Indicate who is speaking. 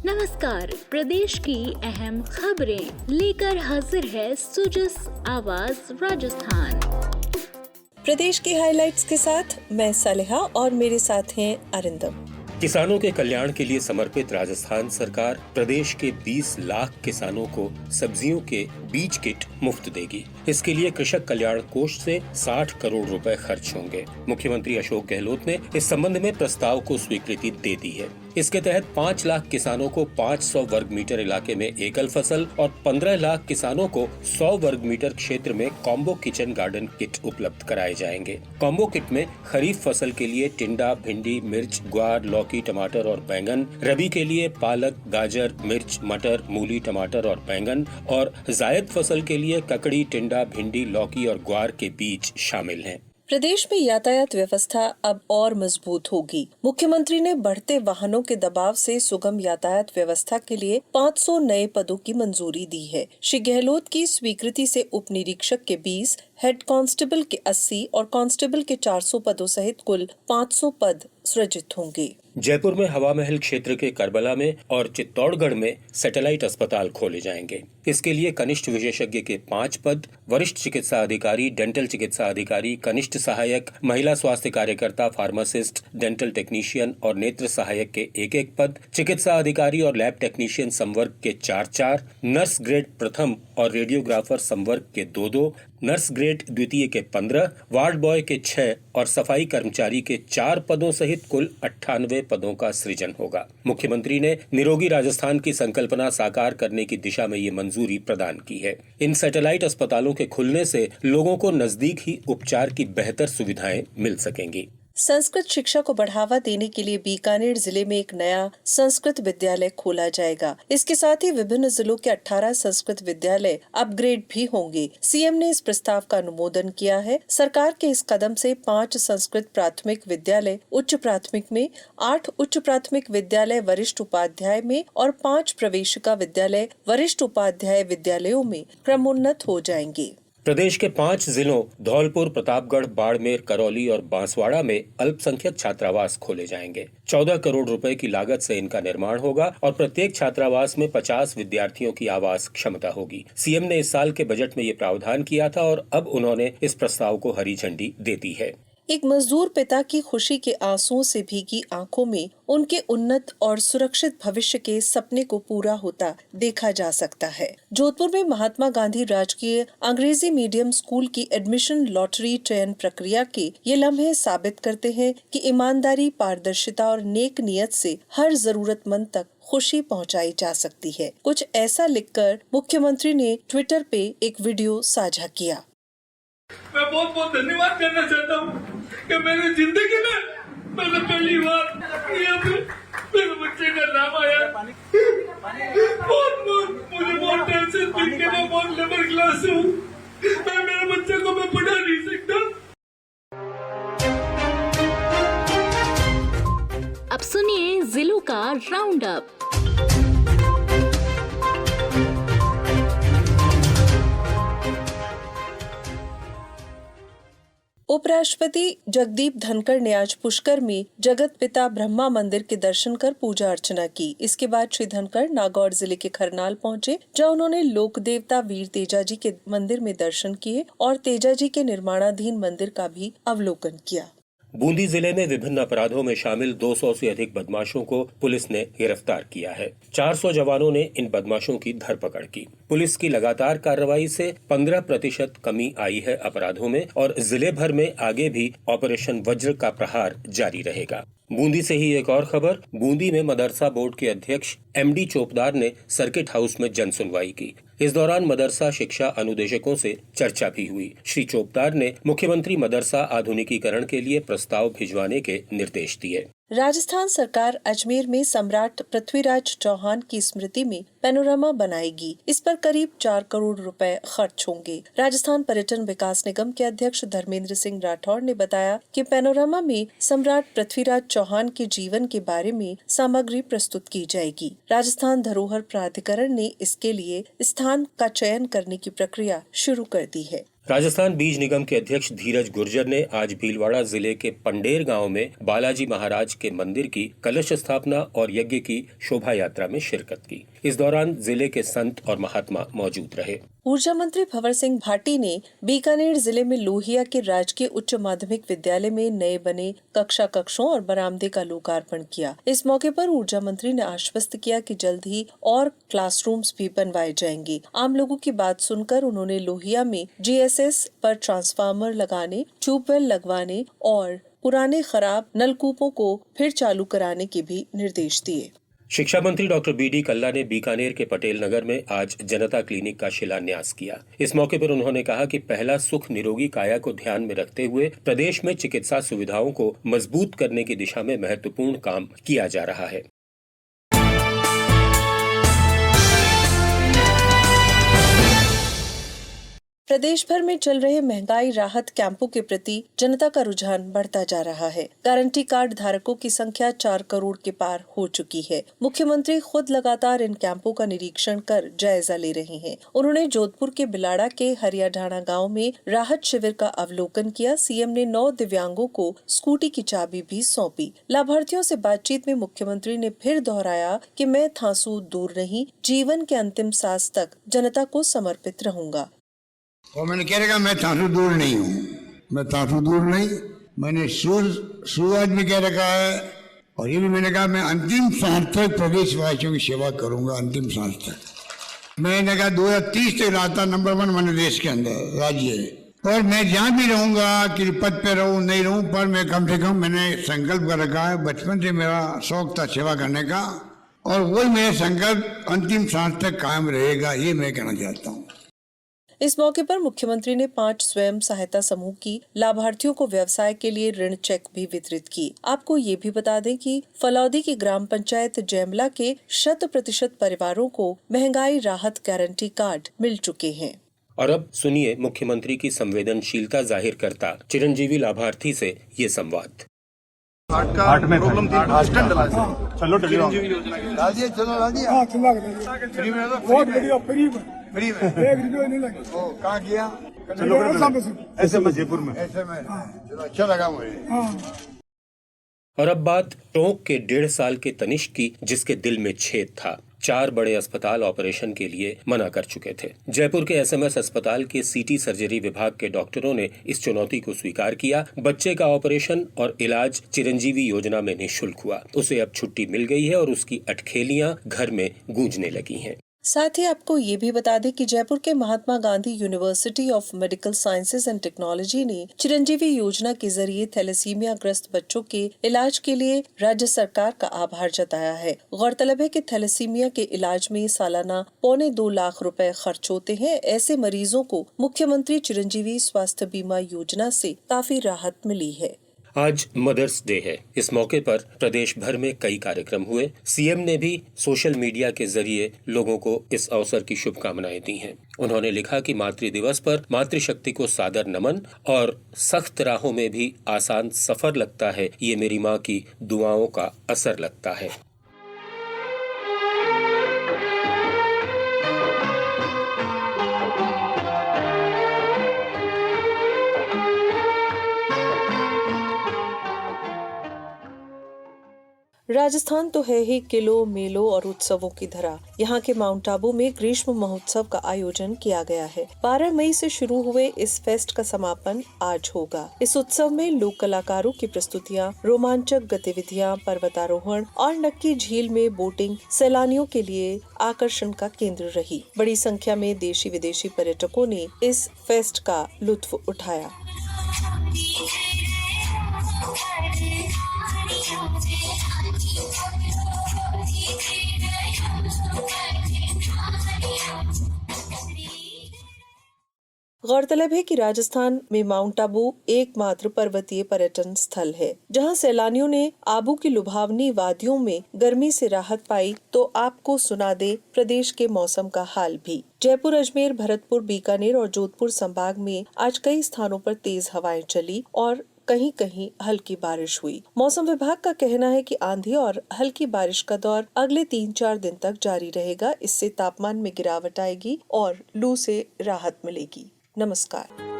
Speaker 1: नमस्कार, प्रदेश की अहम खबरें लेकर हाजिर है सुजस आवाज राजस्थान।
Speaker 2: प्रदेश के हाइलाइट्स के साथ मैं सालेहा और मेरे साथ हैं अरिंदम।
Speaker 3: किसानों के कल्याण के लिए समर्पित राजस्थान सरकार प्रदेश के 20 लाख किसानों को सब्जियों के बीज किट मुफ्त देगी। इसके लिए कृषक कल्याण कोष से 60 करोड़ रुपए खर्च होंगे। मुख्यमंत्री अशोक गहलोत ने इस संबंध में प्रस्ताव को स्वीकृति दे दी है। इसके तहत 5 लाख किसानों को 500 वर्ग मीटर इलाके में एकल फसल और 15 लाख किसानों को 100 वर्ग मीटर क्षेत्र में कॉम्बो किचन गार्डन किट उपलब्ध कराए जाएंगे। कॉम्बो किट में खरीफ फसल के लिए टिंडा, भिंडी, मिर्च, ग्वार, लौकी, टमाटर और बैंगन, रबी के लिए पालक, गाजर, मिर्च, मटर, मूली, टमाटर और बैंगन और जायद फसल के लिए ककड़ी, टिंडा, भिंडी, लौकी और ग्वार के बीज शामिल हैं।
Speaker 2: प्रदेश में यातायात व्यवस्था अब और मजबूत होगी। मुख्यमंत्री ने बढ़ते वाहनों के दबाव से सुगम यातायात व्यवस्था के लिए 500 नए पदों की मंजूरी दी है। श्री गहलोत की स्वीकृति से उप निरीक्षक के 20, हेड कांस्टेबल के 80 और कांस्टेबल के 400 पदों सहित कुल 500 पद सृजित होंगे।
Speaker 3: जयपुर में हवा महल क्षेत्र के करबला में और चित्तौड़गढ़ में सैटेलाइट अस्पताल खोले जाएंगे। इसके लिए कनिष्ठ विशेषज्ञ के 5 पद, वरिष्ठ चिकित्सा अधिकारी, डेंटल चिकित्सा अधिकारी, कनिष्ठ सहायक, महिला स्वास्थ्य कार्यकर्ता, फार्मासिस्ट, डेंटल टेक्नीशियन और नेत्र सहायक के 1-1 पद, चिकित्सा अधिकारी और लैब टेक्नीशियन संवर्ग के 4-4, नर्स ग्रेड प्रथम और रेडियोग्राफर संवर्ग के 2-2, नर्स ग्रेड द्वितीय के 15, वार्ड बॉय के 6 और सफाई कर्मचारी के 4 पदों सहित कुल 98 पदों का सृजन होगा। मुख्यमंत्री ने निरोगी राजस्थान की संकल्पना साकार करने की दिशा में ये मंजूरी प्रदान की है। इन सैटेलाइट अस्पतालों के खुलने से लोगों को नजदीक ही उपचार की बेहतर सुविधाएं मिल सकेंगी।
Speaker 2: संस्कृत शिक्षा को बढ़ावा देने के लिए बीकानेर जिले में एक नया संस्कृत विद्यालय खोला जाएगा। इसके साथ ही विभिन्न जिलों के 18 संस्कृत विद्यालय अपग्रेड भी होंगे। सीएम ने इस प्रस्ताव का अनुमोदन किया है। सरकार के इस कदम से 5 संस्कृत प्राथमिक विद्यालय उच्च प्राथमिक में, 8 उच्च प्राथमिक विद्यालय वरिष्ठ उपाध्याय में और 5 प्रवेशिका विद्यालय वरिष्ठ उपाध्याय विद्यालयों में क्रमोन्नत हो जाएंगे।
Speaker 3: प्रदेश के 5 जिलों धौलपुर, प्रतापगढ़, बाड़मेर, करौली और बांसवाड़ा में अल्पसंख्यक छात्रावास खोले जाएंगे। 14 करोड़ रुपए की लागत से इनका निर्माण होगा और प्रत्येक छात्रावास में 50 विद्यार्थियों की आवास क्षमता होगी। सीएम ने इस साल के बजट में ये प्रावधान किया था और अब उन्होंने इस प्रस्ताव को हरी झंडी दे दी है।
Speaker 2: एक मजदूर पिता की खुशी के आंसुओं से भीगी आंखों में उनके उन्नत और सुरक्षित भविष्य के सपने को पूरा होता देखा जा सकता है। जोधपुर में महात्मा गांधी राजकीय अंग्रेजी मीडियम स्कूल की एडमिशन लॉटरी चयन प्रक्रिया के ये लम्हे साबित करते हैं कि ईमानदारी, पारदर्शिता और नेक नियत से हर जरूरतमंद तक खुशी पहुंचाई जा सकती है। कुछ ऐसा लिखकर मुख्यमंत्री ने ट्विटर पे एक वीडियो साझा किया।
Speaker 4: मैं बहुत बहुत धन्यवाद करना चाहता हूँ कि मेरी जिंदगी में मैंने पहली बार मेरे बच्चे का नाम आया। मुझे बहुत टेंशन थी कि मैं बहुत लेबर क्लास हूँ, मैं मेरे बच्चे को मैं पढ़ा नहीं सकता।
Speaker 1: अब सुनिए जिलों का राउंड अप।
Speaker 2: उपराष्ट्रपति जगदीप धनखड़ ने आज पुष्कर में जगत पिता ब्रह्मा मंदिर के दर्शन कर पूजा अर्चना की। इसके बाद श्री धनखड़ नागौर जिले के खरनाल पहुंचे, जहां उन्होंने लोक देवता वीर तेजाजी के मंदिर में दर्शन किए और तेजाजी के निर्माणाधीन मंदिर का भी अवलोकन किया।
Speaker 3: बूंदी जिले में विभिन्न अपराधों में शामिल 200 से अधिक बदमाशों को पुलिस ने गिरफ्तार किया है। 400 जवानों ने इन बदमाशों की धरपकड़ की। पुलिस की लगातार कार्रवाई से 15% कमी आई है अपराधों में और जिले भर में आगे भी ऑपरेशन वज्र का प्रहार जारी रहेगा। बूंदी से ही एक और खबर। बूंदी में मदरसा बोर्ड के अध्यक्ष एमडी चोपदार ने सर्किट हाउस में जन सुनवाई की। इस दौरान मदरसा शिक्षा अनुदेशकों से चर्चा भी हुई। श्री चोपदार ने मुख्यमंत्री मदरसा आधुनिकीकरण के लिए प्रस्ताव भिजवाने के निर्देश दिए।
Speaker 2: राजस्थान सरकार अजमेर में सम्राट पृथ्वीराज चौहान की स्मृति में पैनोरामा बनाएगी। इस पर करीब 4 करोड़ रुपए खर्च होंगे। राजस्थान पर्यटन विकास निगम के अध्यक्ष धर्मेंद्र सिंह राठौड़ ने बताया कि पैनोरामा में सम्राट पृथ्वीराज चौहान के जीवन के बारे में सामग्री प्रस्तुत की जाएगी। राजस्थान धरोहर प्राधिकरण ने इसके लिए स्थान का चयन करने की प्रक्रिया शुरू कर दी है।
Speaker 3: राजस्थान बीज निगम के अध्यक्ष धीरज गुर्जर ने आज भीलवाड़ा जिले के पंडेर गांव में बालाजी महाराज के मंदिर की कलश स्थापना और यज्ञ की शोभा यात्रा में शिरकत की। इस दौरान जिले के संत और महात्मा मौजूद रहे।
Speaker 2: ऊर्जा मंत्री भंवर सिंह भाटी ने बीकानेर जिले में लोहिया के राजकीय उच्च माध्यमिक विद्यालय में नए बने कक्षा कक्षों और बरामदे का लोकार्पण किया। इस मौके पर ऊर्जा मंत्री ने आश्वस्त किया कि जल्द ही और क्लासरूम्स भी बनवाए जाएंगे। आम लोगों की बात सुनकर उन्होंने लोहिया में GSS पर ट्रांसफार्मर लगाने, ट्यूबवेल लगवाने और पुराने खराब नलकूपों को फिर चालू कराने के भी निर्देश दिए।
Speaker 3: शिक्षा मंत्री डॉक्टर BD कल्ला ने बीकानेर के पटेल नगर में आज जनता क्लिनिक का शिलान्यास किया। इस मौके पर उन्होंने कहा कि पहला सुख निरोगी काया को ध्यान में रखते हुए प्रदेश में चिकित्सा सुविधाओं को मजबूत करने की दिशा में महत्वपूर्ण काम किया जा रहा है।
Speaker 2: प्रदेश भर में चल रहे महंगाई राहत कैंपों के प्रति जनता का रुझान बढ़ता जा रहा है। गारंटी कार्ड धारकों की संख्या 4 करोड़ के पार हो चुकी है। मुख्यमंत्री खुद लगातार इन कैंपों का निरीक्षण कर जायजा ले रहे हैं। उन्होंने जोधपुर के बिलाड़ा के हरियाढाणा गांव में राहत शिविर का अवलोकन किया। सीएम ने 9 दिव्यांगों को स्कूटी की चाबी भी सौंपी। लाभार्थियों से बातचीत में मुख्यमंत्री ने फिर दोहराया कि मैं थांसू दूर नहीं, जीवन के अंतिम सांस तक जनता को समर्पित रहूंगा।
Speaker 5: और मैंने कह रखा मैं थांसू दूर नहीं हूँ, मैं थांसू दूर नहीं, मैंने शुरुआत में कह रखा है और ये भी मैंने कहा मैं अंतिम सांस तक प्रदेशवासियों की सेवा करूंगा। अंतिम सांस तक मैंने कहा 2030 तक रहता नंबर 1 मैंने देश के अंदर राज्य है। और मैं जहाँ भी रहूंगा कि पद पे रहूं नहीं रहूं, पर मैं कम से कम मैंने संकल्प कर रखा है। बचपन से मेरा शौक था सेवा करने का और वही मेरा संकल्प अंतिम सांस तक कायम रहेगा, ये मैं कहना चाहता हूँ।
Speaker 2: इस मौके पर मुख्यमंत्री ने 5 स्वयं सहायता समूह की लाभार्थियों को व्यवसाय के लिए ऋण चेक भी वितरित की। आपको ये भी बता दें कि फलौदी की ग्राम पंचायत जैमला के 100% परिवारों को महंगाई राहत गारंटी कार्ड मिल चुके हैं।
Speaker 3: और अब सुनिए मुख्यमंत्री की संवेदनशीलता जाहिर करता चिरंजीवी लाभार्थी से ये संवाद।
Speaker 6: हार्ट में प्रॉब्लम थी, स्टेंट डला था। चलो
Speaker 5: डाल दिया, चलो डाल दिया। फ्री में तो
Speaker 6: बहुत बढ़िया, फ्री में
Speaker 5: फ्री में
Speaker 6: 1 रुपया नहीं लगे।
Speaker 5: कहाँ किया?
Speaker 6: ऐसे में जयपुर में।
Speaker 5: ऐसे में चलो अच्छा लगा मुझे।
Speaker 3: और अब बात टोंक के 1.5 साल के तनिष्क की, जिसके दिल में छेद था। 4 बड़े अस्पताल ऑपरेशन के लिए मना कर चुके थे। जयपुर के SMS अस्पताल के CT सर्जरी विभाग के डॉक्टरों ने इस चुनौती को स्वीकार किया। बच्चे का ऑपरेशन और इलाज चिरंजीवी योजना में निःशुल्क हुआ। उसे अब छुट्टी मिल गई है और उसकी अटखेलियां घर में गूंजने लगी हैं।
Speaker 2: साथ ही आपको ये भी बता दें कि जयपुर के Mahatma Gandhi university of medical sciences and technology ने चिरंजीवी योजना के जरिए थैलेसीमिया ग्रस्त बच्चों के इलाज के लिए राज्य सरकार का आभार जताया है। गौरतलब है कि थैलेसीमिया के इलाज में सालाना 2.25 लाख रुपए खर्च होते हैं। ऐसे मरीजों को मुख्यमंत्री चिरंजीवी स्वास्थ्य बीमा योजना से काफी राहत मिली है।
Speaker 3: आज मदर्स डे है। इस मौके पर प्रदेश भर में कई कार्यक्रम हुए। सीएम ने भी सोशल मीडिया के जरिए लोगों को इस अवसर की शुभकामनाएं दी हैं। उन्होंने लिखा कि मातृ दिवस पर मातृशक्ति को सादर नमन और सख्त राहों में भी आसान सफर लगता है, ये मेरी माँ की दुआओं का असर लगता है।
Speaker 2: राजस्थान तो है ही किलों, मेलों और उत्सवों की धरा। यहाँ के माउंट आबू में ग्रीष्म महोत्सव का आयोजन किया गया है। 12 मई से शुरू हुए इस फेस्ट का समापन आज होगा। इस उत्सव में लोक कलाकारों की प्रस्तुतियाँ, रोमांचक गतिविधियाँ, पर्वतारोहण और नक्की झील में बोटिंग सैलानियों के लिए आकर्षण का केंद्र रही। बड़ी संख्या में देशी विदेशी पर्यटकों ने इस फेस्ट का लुत्फ उठाया। गौरतलब है कि राजस्थान में माउंट आबू एकमात्र पर्वतीय पर्यटन स्थल है। जहां सैलानियों ने आबू की लुभावनी वादियों में गर्मी से राहत पाई, तो आपको सुना दे प्रदेश के मौसम का हाल भी। जयपुर, अजमेर, भरतपुर, बीकानेर और जोधपुर संभाग में आज कई स्थानों पर तेज हवाएं चली और कहीं कहीं हल्की बारिश हुई। मौसम विभाग का कहना है कि आंधी और हल्की बारिश का दौर अगले 3-4 दिन तक जारी रहेगा। इससे तापमान में गिरावट आएगी और लू से राहत मिलेगी। नमस्कार।